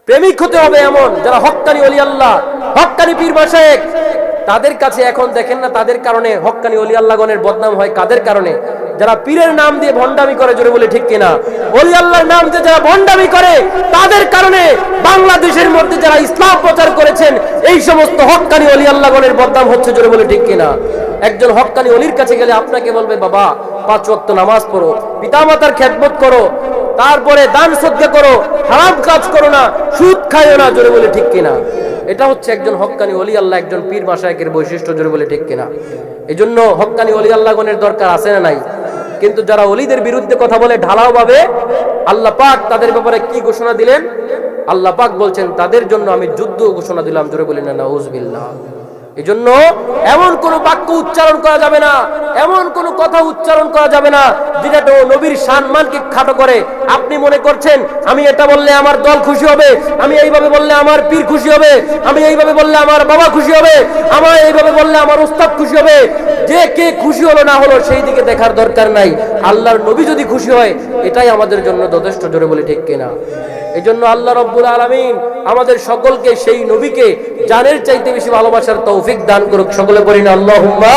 প্রেমিক হতে হবে এমন যারা হক্কানি ওলি আল্লাহ, হক্কানি পীর মাশায়েখ। তাদের কাছে এখন দেখেন না, তাদের কারণে হক্কানি ওলি আল্লাহগণের বদনাম হয়। কাদের কারণে? যারা পীরের নাম দিয়ে ভণ্ডামি করে, জোরে বলে ঠিক কিনা? ওলি আল্লাহর নাম দিয়ে যারা ভণ্ডামি করে, তাদের কারণে বাংলাদেশের মধ্যে যারা ইসলাম প্রচার করেছেন, এই সমস্ত হক্কানি ওলি আল্লাহগণের বদনাম হচ্ছে, জোরে বলে ঠিক কিনা? একজন হক্কানি ওলির কাছে গেলে আপনাকে বলবে, বাবা 5 ওয়াক্ত নামাজ পড়ো, পিতামাতার খেদমত করো, তারপরে দান সদকা করো, হারাম কাজ করো না, সুদ খাইও না, জোরে বলে ঠিক কিনা? এটা হচ্ছে একজন হক্কানি ওলি আল্লাহ, একজন পীর মাশায়েখের বৈশিষ্ট্য, জোরে বলে ঠিক কিনা? এই জন্য হক্কানি ওলি আল্লাহগণের দরকার আছে না নাই? কিন্তু যারা ওলিদের বিরুদ্ধে কথা বলে ঢালাও ভাবে, আল্লাহ পাক তাদের ব্যাপারে কি ঘোষণা দিলেন? আল্লাহ পাক বলছেন, তাদের জন্য আমি যুদ্ধ ঘোষণা দিলাম, জোরে বলি না নাউজুবিল্লাহ। এই জন্য এমন কোন বাক্য উচ্চারণ করা যাবে না, এমন কোন কথা উচ্চারণ করা যাবে না যেটা নবীর সম্মানকে খাটো করে। আপনি মনে করছেন আমি এটা বললে আমার দল খুশি হবে, আমি এইভাবে বললে আমার পীর খুশি হবে, আমি এইভাবে বললে আমার বাবা খুশি হবে, আমার এইভাবে বললে আমার উস্তাদ খুশি হবে। যে কে খুশি হলো না হলো সেই দিকে দেখার দরকার নাই। আল্লাহর নবী যদি খুশি হয়, এটাই আমাদের জন্য যথেষ্ট, জোরে বলি ঠিক কিনা? এই জন্য আল্লাহ রাব্বুল আলামিন আমাদের সকলকে সেই নবীকে জানের চাইতে বেশি ভালোবাসার তৌফিক দান করুক। সকলে বলি না আল্লাহুম্মা